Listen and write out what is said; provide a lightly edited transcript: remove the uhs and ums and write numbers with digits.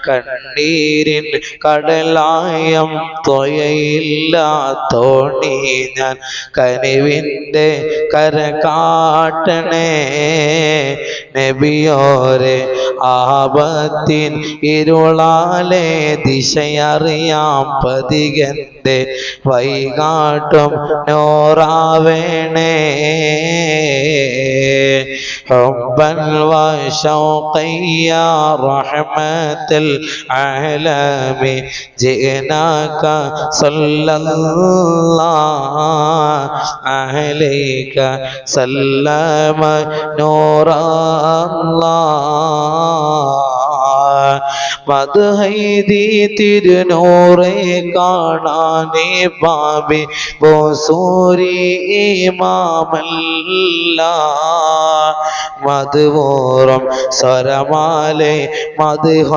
കണ്ണീരിൻ കടലായം തൊയയില്ലാത്തോണി ഞാൻ കനിവിൻ്റെ കര കാട്ടണേ നബിയോരെ ആപത്തിൻ ഇരുളാലെ ദിശയറിയാം പതികന്റെ വൈകാട്ടും നോറാവേണേ حبا وشوقا يا رحمة العالمين جئناك صلى الله عليك سلم نور الله മദ്ഹൈദി തിരുനൂറെ കാണാനേ ബാബി ബോസൂരി ഇമാമല്ല മധുവോറം സ്വരമാലെ മധുഹ